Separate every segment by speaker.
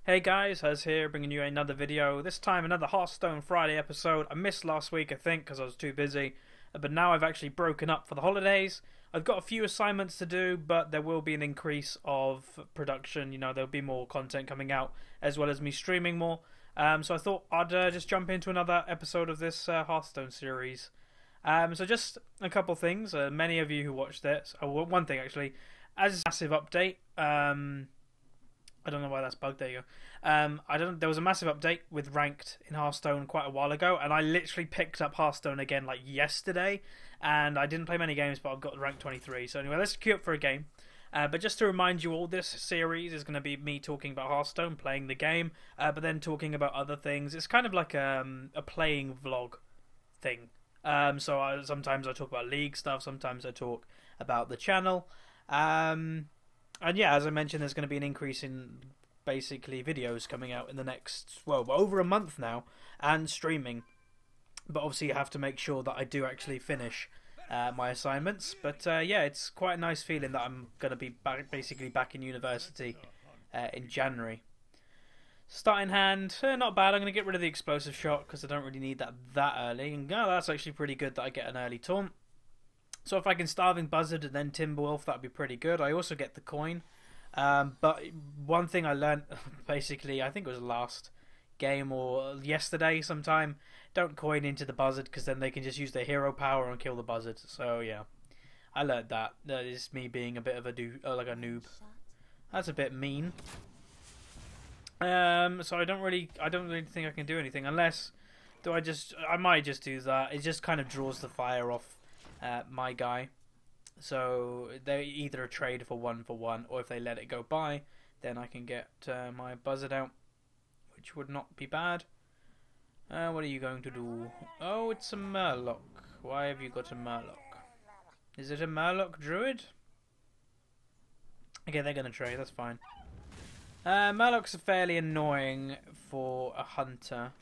Speaker 1: Hey guys, Huz here, bringing you another video. This time another Hearthstone Friday episode. I missed last week, I think, because I was too busy. But now I've actually broken up for the holidays. I've got a few assignments to do, but there will be an increase of production. You know, there'll be more content coming out, as well as me streaming more. So I thought I'd just jump into another episode of this Hearthstone series. So just a couple things. Many of you who watched this, one thing actually, as a massive update. I don't know why that's bugged. There you go. There was a massive update with ranked in Hearthstone quite a while ago, and I literally picked up Hearthstone again like yesterday, and I didn't play many games, but I've got rank 23. So anyway, let's queue up for a game. But just to remind you all, this series is going to be me talking about Hearthstone, playing the game, but then talking about other things. It's kind of like a playing vlog thing. Sometimes I talk about league stuff, sometimes I talk about the channel. And yeah, as I mentioned, there's going to be an increase in basically videos coming out in the next, well, over a month now, and streaming. But obviously you have to make sure that I do actually finish my assignments. But yeah, it's quite a nice feeling that I'm going to be basically back in university in January. Starting hand, not bad. I'm going to get rid of the explosive shot because I don't really need that early. And that's actually pretty good that I get an early taunt. So if I can Starving Buzzard and then Timberwolf, that'd be pretty good. I also get the coin. But one thing I learned, basically, I think it was last game or yesterday sometime, don't coin into the Buzzard because then they can just use their hero power and kill the Buzzard. So yeah, I learned that. That is me being a bit of a noob. That's a bit mean. So I don't really think I can do anything unless I might just do that. It just kind of draws the fire off my guy, so they either trade for one, or if they let it go by, then I can get my Buzzard out, which would not be bad. What are you going to do? Oh, it's a Murloc. Why have you got a Murloc? Is it a Murloc Druid? Okay, they're going to trade, that's fine. Murlocs are fairly annoying for a hunter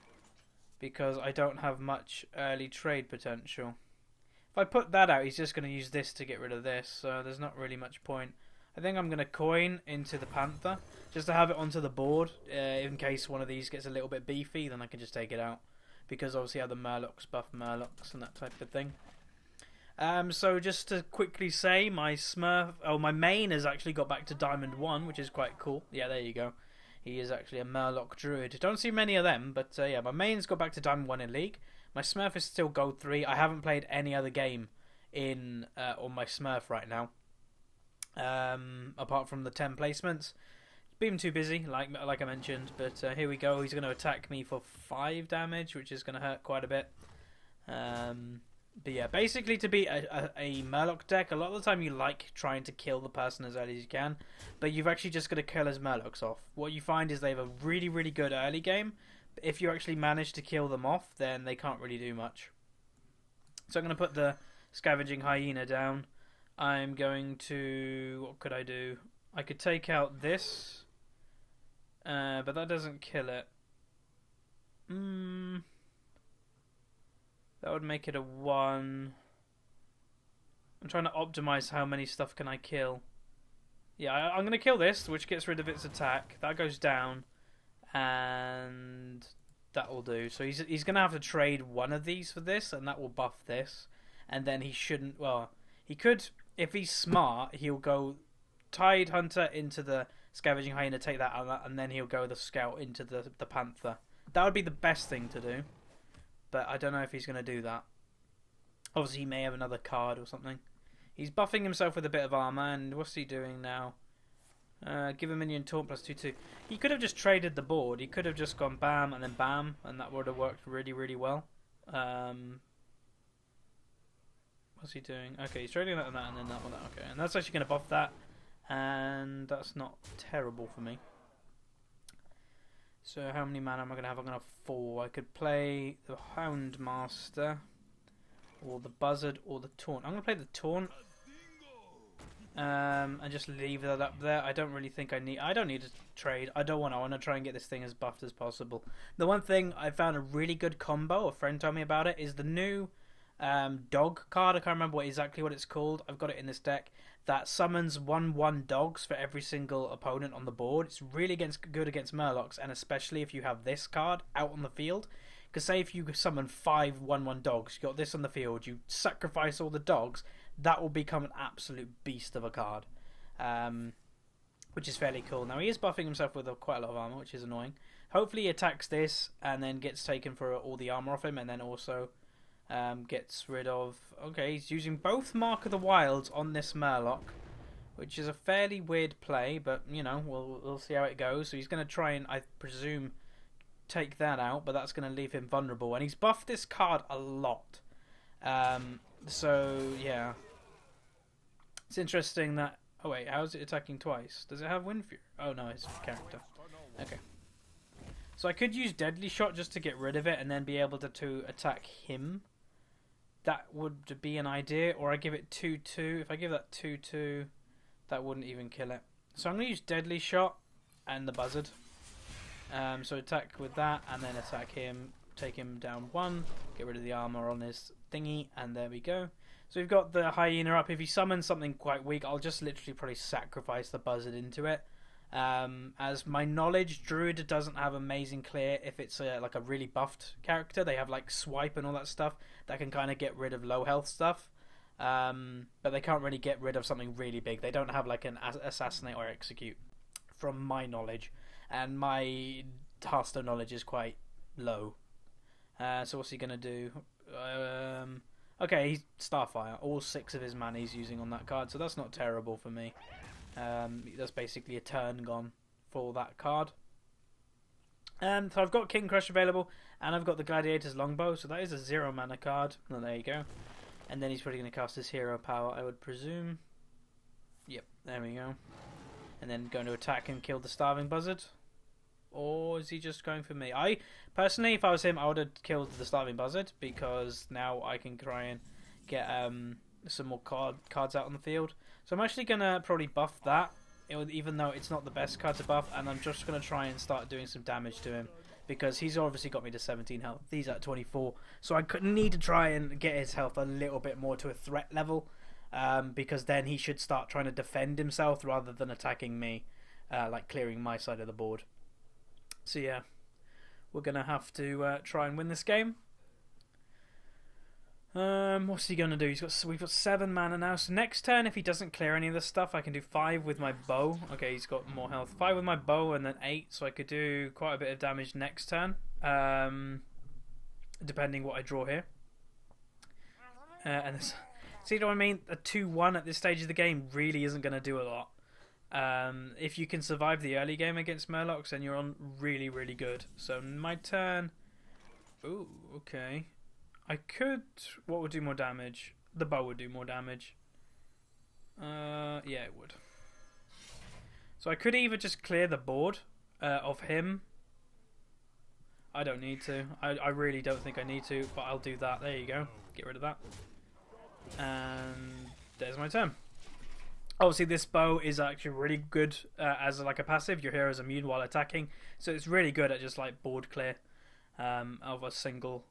Speaker 1: because I don't have much early trade potential. If I put that out, he's just going to use this to get rid of this, so there's not really much point. I think I'm going to coin into the Panther, just to have it onto the board, in case one of these gets a little bit beefy, then I can just take it out. Because obviously other Murlocs buff Murlocs and that type of thing. So just to quickly say, my main has actually got back to Diamond 1, which is quite cool. Yeah, there you go. He is actually a Murloc Druid. Don't see many of them, but yeah, my main's got back to Diamond 1 in League. My Smurf is still Gold 3. I haven't played any other game on my Smurf right now, apart from the 10 placements. Been too busy, like I mentioned. But here we go. He's going to attack me for 5 damage, which is going to hurt quite a bit. But yeah, basically to be a Murloc deck, a lot of the time you like trying to kill the person as early as you can, but you've actually just got to kill his Murlocs off. What you find is they have a really, really good early game. If you actually manage to kill them off, then they can't really do much. So I'm going to put the Scavenging Hyena down. I'm going to... what could I do? I could take out this, but that doesn't kill it. That would make it a 1. I'm trying to optimize how many stuff can I kill. Yeah, I'm going to kill this, which gets rid of its attack. That goes down. And that will do. So he's going to have to trade one of these for this, and that will buff this. And then he shouldn't... well, he could... if he's smart, he'll go Tide Hunter into the Scavenging Hyena, take that out, and then he'll go the Scout into the Panther. That would be the best thing to do. But I don't know if he's going to do that. Obviously, he may have another card or something. He's buffing himself with a bit of armor, and what's he doing now? Give a minion taunt plus 2/2. He could have just traded the board. He could have just gone bam and then bam, and that would have worked really, really well. What's he doing? Okay, he's trading that and that, and then that one. Okay, and that's actually going to buff that, and that's not terrible for me. So how many mana am I going to have? I'm going to have 4. I could play the Houndmaster, or the Buzzard, or the Taunt. I'm going to play the Taunt. And just leave that up there. I don't really think I don't need to trade. I want to try and get this thing as buffed as possible. The one thing I found a really good combo, a friend told me about it, is the new dog card. I can't remember exactly what it's called. I've got it in this deck that summons 1/1 dogs for every single opponent on the board. It's really good against Murlocs, and especially if you have this card out on the field. Because say if you summon 5 1/1 dogs, you got this on the field, you sacrifice all the dogs, that will become an absolute beast of a card. Which is fairly cool. Now he is buffing himself with quite a lot of armor, which is annoying. Hopefully he attacks this and then gets taken for all the armor off him, and then also gets rid of... Okay, he's using both Mark of the Wilds on this Murloc, which is a fairly weird play, but, you know, we'll see how it goes. So he's going to try and, I presume, take that out, but that's going to leave him vulnerable. And he's buffed this card a lot. So, yeah. It's interesting that... Oh, wait, how is it attacking twice? Does it have Wind Fury? Oh, no, it's character. Okay. So I could use Deadly Shot just to get rid of it and then be able to attack him. That would be an idea. Or I give it 2/2. If I give that 2/2, that wouldn't even kill it. So I'm going to use Deadly Shot and the Buzzard. So attack with that and then attack him. Take him down 1. Get rid of the armor on his thingy. And there we go. So we've got the Hyena up. If he summons something quite weak, I'll just literally probably sacrifice the Buzzard into it. As my knowledge, Druid doesn't have amazing clear if it's like a really buffed character. They have like Swipe and all that stuff that can kind of get rid of low health stuff. But they can't really get rid of something really big. They don't have like an Assassinate or Execute, from my knowledge. And my Hearthstone knowledge is quite low. So what's he going to do? Okay, he's Starfire. All 6 of his mana he's using on that card, so that's not terrible for me. That's basically a turn gone for that card. So I've got King Crush available, and I've got the Gladiator's Longbow, so that is a 0 mana card. Well, there you go. And then he's probably going to cast his Hero Power, I would presume. Yep, there we go. And then going to attack and kill the Starving Buzzard. Or is he just going for me? I personally, if I was him, I would have killed the Starving Buzzard, because now I can try and get some more cards out on the field. So I'm actually going to probably buff that, even though it's not the best card to buff, and I'm just going to try and start doing some damage to him, because he's obviously got me to 17 health. He's at 24, so I need to try and get his health a little bit more to a threat level, because then he should start trying to defend himself rather than attacking me, like clearing my side of the board. So yeah, we're going to have to try and win this game. What's he going to do? We've got 7 mana now. So next turn, if he doesn't clear any of this stuff, I can do 5 with my bow. Okay, he's got more health. 5 with my bow and then 8. So I could do quite a bit of damage next turn. Depending what I draw here. And see what I mean? A 2-1 at this stage of the game really isn't going to do a lot. If you can survive the early game against Murlocs, then you're on really, really good. So my turn... Ooh, okay. I could... What would do more damage? The bow would do more damage. Yeah, it would. So I could either just clear the board of him. I don't need to. I really don't think I need to, but I'll do that. There you go. Get rid of that. And there's my turn. Obviously, this bow is actually really good as like a passive. Your hero is immune while attacking, so it's really good at just like board clear of a single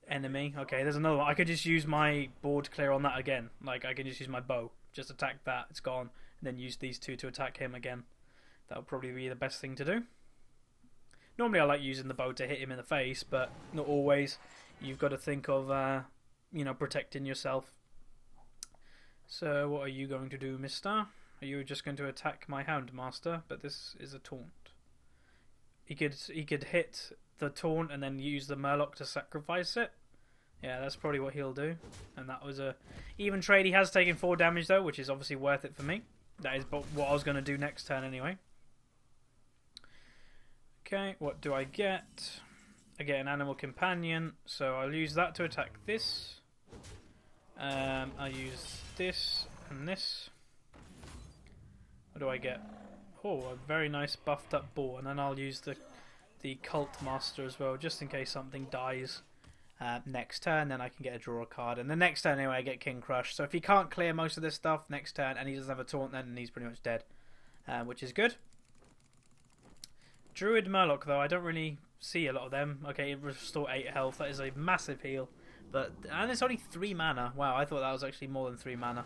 Speaker 1: enemy. Okay, there's another one. I could just use my board clear on that again. Like I can just use my bow, just attack that, it's gone, and then use these 2 to attack him again. That would probably be the best thing to do. Normally, I like using the bow to hit him in the face, but not always. You've got to think of you know, protecting yourself. So what are you going to do, mister? Are you just going to attack my Houndmaster? But this is a taunt. He could hit the taunt and then use the Murloc to sacrifice it. Yeah, that's probably what he'll do. And that was a even trade. He has taken 4 damage though, which is obviously worth it for me. That is what I was going to do next turn anyway. Okay, what do I get? I get an Animal Companion, so I'll use that to attack this. I'll use this and this. What do I get? Oh, a very nice buffed up boar, and then I'll use the Cult Master as well, just in case something dies next turn. Then I can get a draw card, and the next turn anyway I get King Crush. So if he can't clear most of this stuff next turn, and he doesn't have a taunt, then he's pretty much dead, which is good. Druid Murloc though, I don't really see a lot of them. Okay, restore 8 health. That is a massive heal And it's only 3 mana. Wow, I thought that was actually more than 3 mana.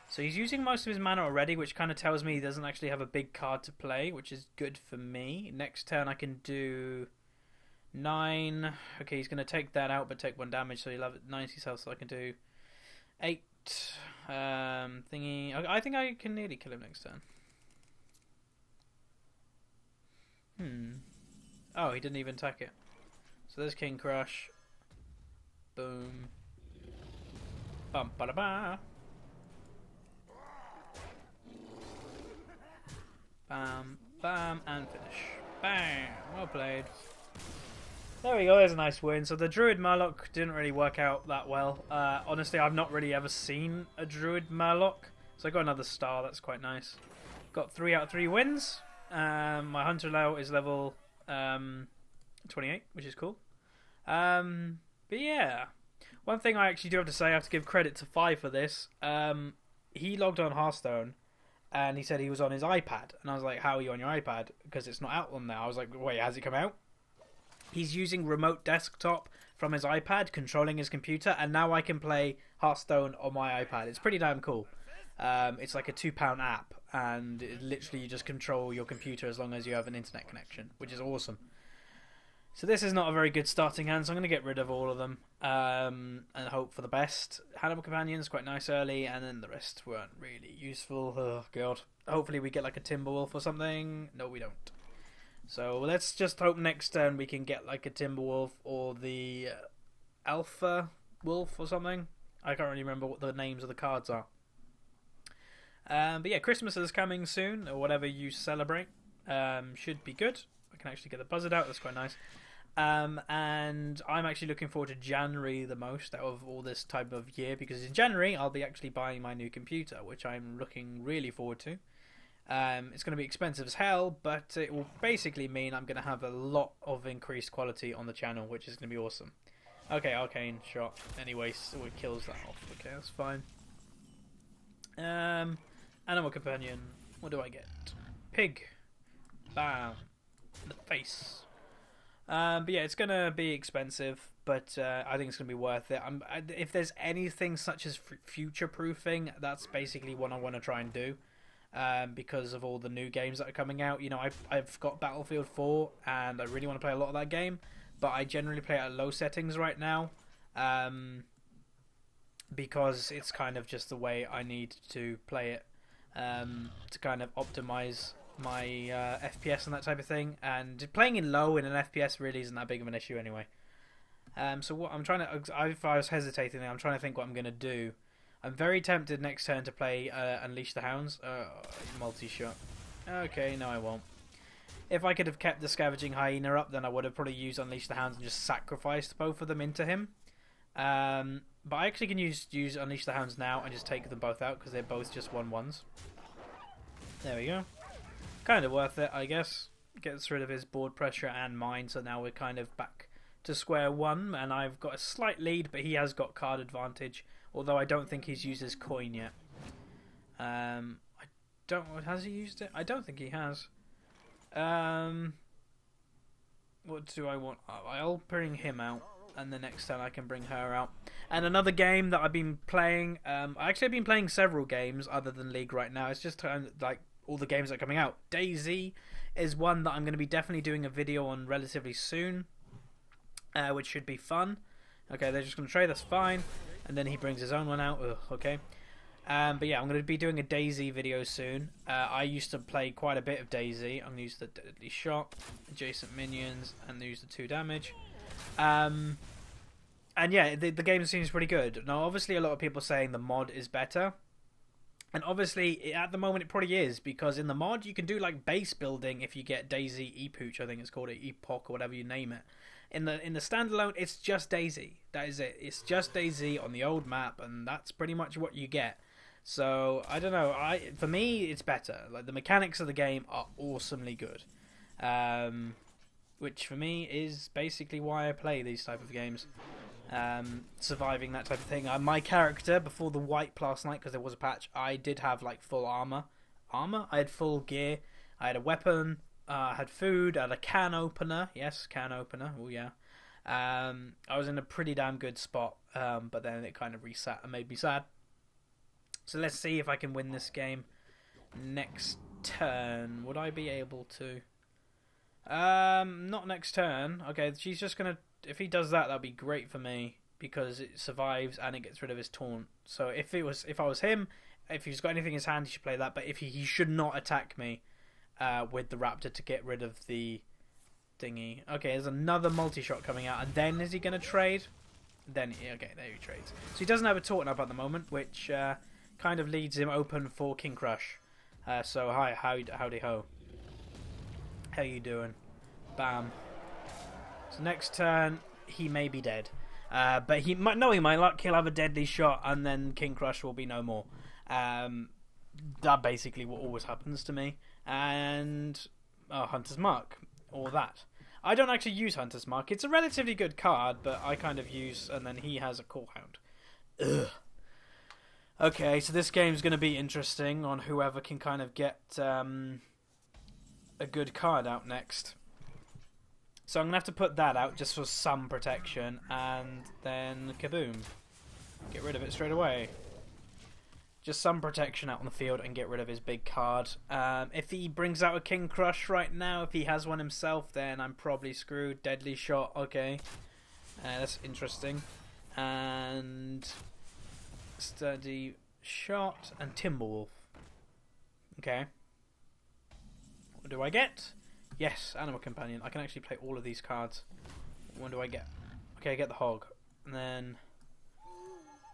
Speaker 1: So he's using most of his mana already, which kind of tells me he doesn't actually have a big card to play, which is good for me. Next turn I can do 9. Okay, he's going to take that out, but take 1 damage, so he'll have 90 health, so I can do 8. Thingy. I think I can nearly kill him next turn. Oh, he didn't even attack it. So there's King Crush. Boom. Bum ba da ba. Bam, bam, and finish. Bam! Well played. There we go, there's a nice win. So the Druid Murloc didn't really work out that well. Honestly, I've not really ever seen a Druid Murloc. So I got another star, that's quite nice. Got 3 out of 3 wins. My Hunter Level is level 28, which is cool. But yeah. One thing I actually do have to say, I have to give credit to Fi for this. He logged on Hearthstone. And he said he was on his iPad. And I was like, how are you on your iPad? Because it's not out on there. I was like, wait, has it come out? He's using remote desktop from his iPad, controlling his computer. And now I can play Hearthstone on my iPad. It's pretty damn cool. It's like a £2 app. And literally you just control your computer as long as you have an internet connection. Which is awesome. So this is not a very good starting hand, so I'm going to get rid of all of them and hope for the best. Hannibal Companions, quite nice early, and then the rest weren't really useful. Oh, God. Hopefully we get like a Timberwolf or something. No, we don't. So let's just hope next turn we can get like a Timberwolf or the Alpha Wolf or something. I can't really remember what the names of the cards are. But yeah, Christmas is coming soon, or whatever you celebrate. Should be good. I can actually get the buzzard out, that's quite nice. And I'm actually looking forward to January the most out of all this type of year, because in January I'll be actually buying my new computer, which I'm looking really forward to. It's going to be expensive as hell, but it will basically mean I'm going to have a lot of increased quality on the channel, which is going to be awesome. Okay, Arcane Shot. Anyway, so it kills that off. Okay, that's fine. Animal Companion. What do I get? Pig. Bam. The face. But yeah, it's gonna be expensive, but I think it's gonna be worth it. If there's anything such as future proofing, that's basically what I want to try and do, because of all the new games that are coming out. You know, I've got Battlefield 4, and I really want to play a lot of that game, but I generally play it at low settings right now, because it's kind of just the way I need to play it, to kind of optimize my FPS and that type of thing, and playing in low in an FPS really isn't that big of an issue anyway. So what I'm trying to, if I was hesitating, I'm trying to think what I'm going to do. I'm very tempted next turn to play Unleash the Hounds. Multi-shot. Okay, no I won't. If I could have kept the Scavenging Hyena up, then I would have probably used Unleash the Hounds and just sacrificed both of them into him. But I actually can use Unleash the Hounds now and just take them both out, because they're both just 1/1s. There we go. Kind of worth it, I guess. Gets rid of his board pressure and mine, so now we're kind of back to square one, and I've got a slight lead, but he has got card advantage, although I don't think he's used his coin yet. Has he used it? I don't think he has. What do I want? I'll bring him out, and the next time I can bring her out. And another game that I've been playing, I've been playing several games other than League right now. It's just like all the games that are coming out. DayZ is one that I'm going to be definitely doing a video on relatively soon, which should be fun. Okay, they're just going to trade, that's fine. And then he brings his own one out. Ugh, okay. But yeah, I'm going to be doing a DayZ video soon. I used to play quite a bit of DayZ. I'm going to use the Deadly Shot, adjacent minions, and use the 2 damage. And yeah, the game seems pretty good. Now, obviously, a lot of people are saying the mod is better. And obviously, at the moment, it probably is, because in the mod, you can do like base building if you get DayZ Epoch, I think it's called, Epoch, or whatever you name it. In the standalone, it's just DayZ. That is it. It's just DayZ on the old map, and that's pretty much what you get. So I don't know. For me, it's better. Like, the mechanics of the game are awesomely good, which for me is basically why I play these type of games. Surviving that type of thing. My character, before the wipe last night, because there was a patch, I did have like full armor. I had full gear. I had a weapon. I had food. I had a can opener. Yes, can opener. Oh yeah. I was in a pretty damn good spot, but then it kind of reset and made me sad. So let's see if I can win this game next turn. Would I be able to? Not next turn. Okay, she's just gonna. If he does that, that'd be great for me because it survives and it gets rid of his taunt. So if I was him, if he's got anything in his hand, he should play that. But if he should not attack me with the raptor to get rid of the thingy. Okay, there's another multi-shot coming out, and then is he gonna trade? Then okay, there he trades. So he doesn't have a taunt up at the moment, which kind of leaves him open for King Crush. So hi, howdy ho. How you doing? Bam. So next turn he may be dead, but he might luck. He'll have a deadly shot, and then King Crush will be no more. That basically what always happens to me. And Hunter's Mark, or that. I don't actually use Hunter's Mark. It's a relatively good card, but I kind of use, and then he has a Call Hound. Ugh. Okay, so this game's going to be interesting on whoever can kind of get a good card out next. So I'm going to have to put that out just for some protection, and then kaboom. Get rid of it straight away. Just some protection out on the field and get rid of his big card. If he brings out a King Crush right now, if he has one himself, then I'm probably screwed. Deadly Shot, okay. That's interesting. And Steady Shot and Timberwolf. Okay. What do I get? Yes, Animal Companion. I can actually play all of these cards. What do I get? Okay, I get the Hog. And then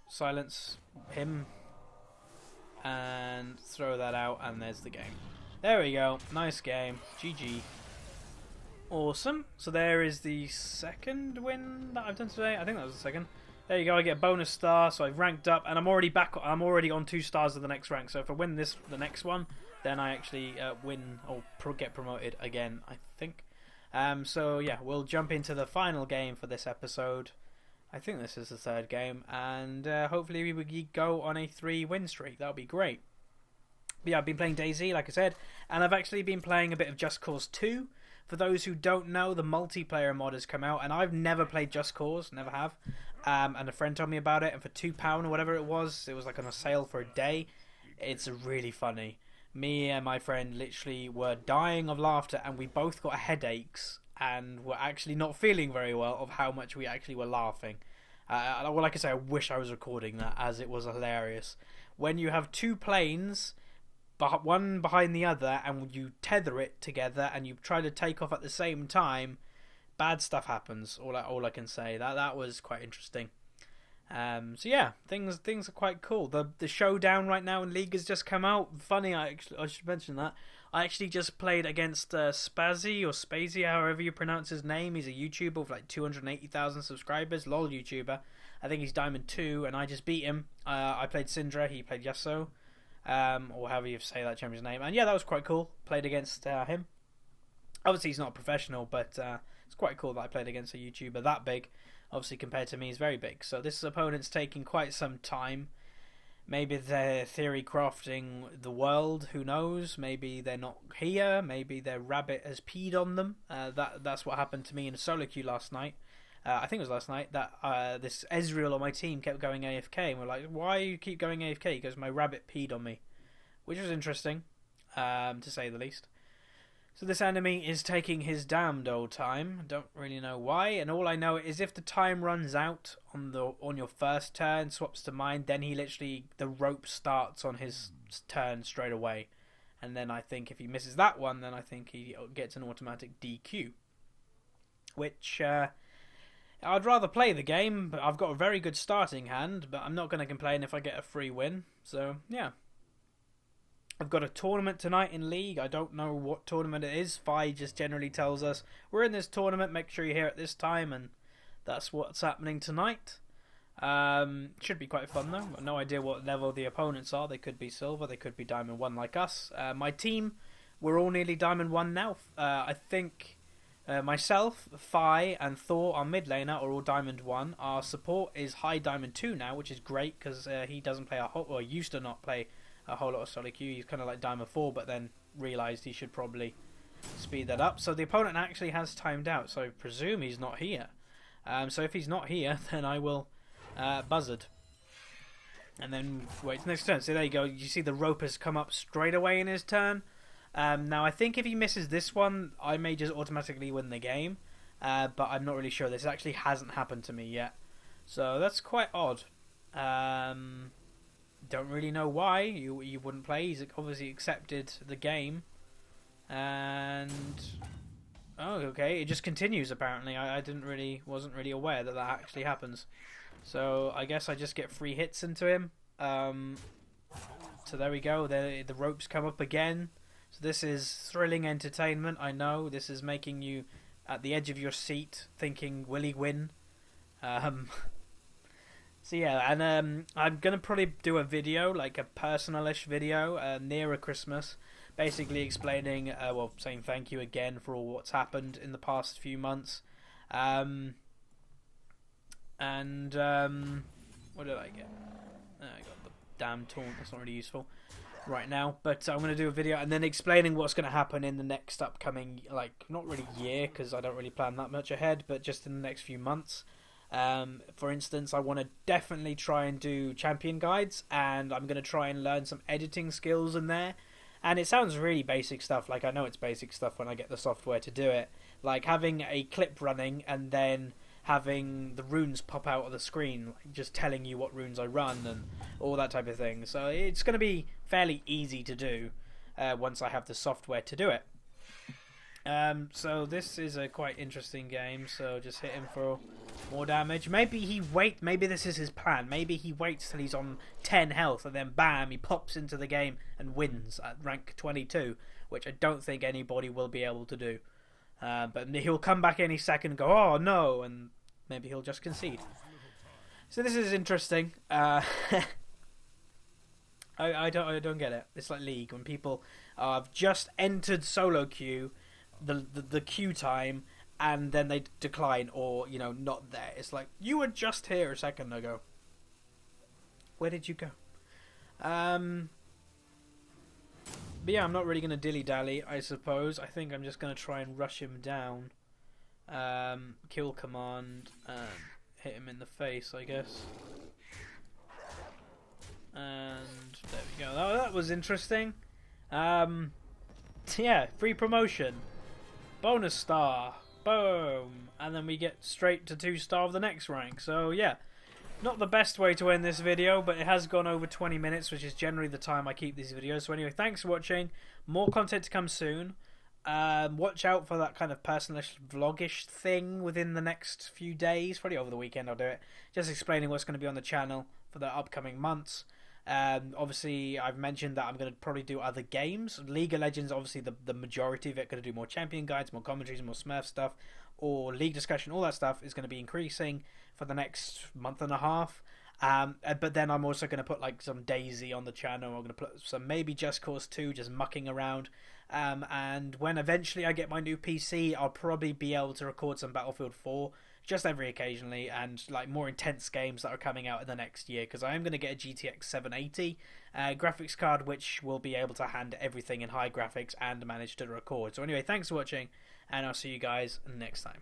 Speaker 1: silence him. And throw that out, and there's the game. There we go. Nice game. GG. Awesome. So there is the second win that I've done today. I think that was the second. There you go. I get a bonus star, so I've ranked up, and I'm already back. I'm already on 2 stars of the next rank. So if I win the next one, then I actually win or get promoted again, I think. So yeah, we'll jump into the final game for this episode. I think this is the 3rd game, and hopefully we will go on a 3-win streak. That would be great. But yeah, I've been playing DayZ, like I said, and I've actually been playing a bit of Just Cause 2. For those who don't know, the multiplayer mod has come out, and I've never played Just Cause, never have. And a friend told me about it, and for £2 or whatever it was like on a sale for a day. It's really funny. Me and my friend literally were dying of laughter, and we both got headaches and were actually not feeling very well of how much we actually were laughing. Well, like I say, I wish I was recording that, as it was hilarious. When you have 2 planes, one behind the other, and you tether it together, and you try to take off at the same time, bad stuff happens. All I can say. That was quite interesting. So yeah, things are quite cool. The showdown right now in League has just come out. Funny, I should mention that. I actually just played against Spazzy or Spazy, however you pronounce his name. He's a YouTuber with like 280,000 subscribers. LOL YouTuber. I think he's Diamond 2, and I just beat him. I played Syndra, he played Yasuo. Or however you say that champion's name. And yeah, that was quite cool. Played against him. Obviously, he's not a professional, but it's quite cool that I played against a YouTuber that big. Obviously, compared to me, he's very big. So this opponent's taking quite some time. Maybe they're theory crafting the world, who knows? Maybe they're not here, maybe their rabbit has peed on them. That's what happened to me in a solo queue last night. I think it was last night, that this Ezreal on my team kept going AFK, and we're like, why do you keep going AFK? He goes, my rabbit peed on me. Which was interesting, to say the least. So this enemy is taking his damned old time. Don't really know why, and all I know is if the time runs out on your first turn, swaps to mine, then the rope starts on his turn straight away. And then I think if he misses that one, then I think he gets an automatic DQ. Which, I'd rather play the game, but I've got a very good starting hand, but I'm not going to complain if I get a free win. So, yeah. I've got a tournament tonight in League. I don't know what tournament it is. Fi just generally tells us, we're in this tournament, make sure you're here at this time, and that's what's happening tonight. Should be quite fun though. I've no idea what level the opponents are. They could be silver, they could be diamond 1 like us. My team, we're all nearly diamond 1 now. I think myself, Fi, and Thor, our mid laner, are all diamond 1. Our support is high diamond 2 now, which is great because he doesn't play used to not play a whole lot of solo queue. He's kind of like diamond 4, but then realised he should probably speed that up. So the opponent actually has timed out, so I presume he's not here. So if he's not here, then I will buzzard. And then wait next turn. So there you go. You see the rope has come up straight away in his turn. Now I think if he misses this one, I may just automatically win the game. But I'm not really sure. This actually hasn't happened to me yet. So that's quite odd. Don't really know why you wouldn't play. He's obviously accepted the game. And oh, okay, it just continues apparently. I wasn't really aware that actually happens. So I guess I just get free hits into him. So there we go. The ropes come up again. So this is thrilling entertainment. I know this is making you at the edge of your seat, thinking, "Will he win?" So yeah, and I'm gonna probably do a video, like a personalish video, nearer Christmas, basically explaining, well, saying thank you again for all what's happened in the past few months. And what did I get? I got the damn taunt. That's not really useful right now, but I'm going to do a video and then explaining what's going to happen in the next upcoming, like, not really year, because I don't really plan that much ahead, but just in the next few months. For instance, I want to definitely try and do champion guides, and I'm going to try and learn some editing skills in there. And it sounds really basic stuff, like I know it's basic stuff when I get the software to do it, like having a clip running and then having the runes pop out of the screen, like just telling you what runes I run and all that type of thing. So it's going to be fairly easy to do once I have the software to do it. So this is a quite interesting game, so just hit him for more damage. Maybe this is his plan. Maybe he waits till he's on 10 health and then bam, he pops into the game and wins at rank 22, which I don't think anybody will be able to do. But he'll come back any second and go, "Oh no," and maybe he'll just concede. So this is interesting. I don't get it. It's like League, when people have just entered solo queue, the queue time, and then they decline or, you know, not there. It's like, you were just here a second ago. Where did you go? But yeah, I'm not really going to dilly-dally, I suppose. I think I'm just going to try and rush him down. Kill command, hit him in the face, I guess. And there we go. Oh, that was interesting. Yeah, free promotion. Bonus star. Boom. And then we get straight to 2-star of the next rank. So yeah, not the best way to end this video, but it has gone over 20 minutes, which is generally the time I keep these videos. So anyway, thanks for watching. More content to come soon. Watch out for that kind of personalish vlogish thing within the next few days. Probably over the weekend I'll do it. Just explaining what's going to be on the channel for the upcoming months. Obviously, I've mentioned that I'm going to probably do other games. League of Legends, obviously, the majority of it. Going to do more champion guides, more commentaries, more Smurf stuff, or league discussion. All that stuff is going to be increasing for the next month and a half. But then I'm also going to put like some Daisy on the channel. I'm going to put some maybe Just Cause 2, just mucking around. And when eventually I get my new PC, I'll probably be able to record some Battlefield 4. Just every occasionally, and like more intense games that are coming out in the next year, because I am going to get a GTX 780 graphics card, which will be able to handle everything in high graphics and manage to record. So anyway, thanks for watching, and I'll see you guys next time.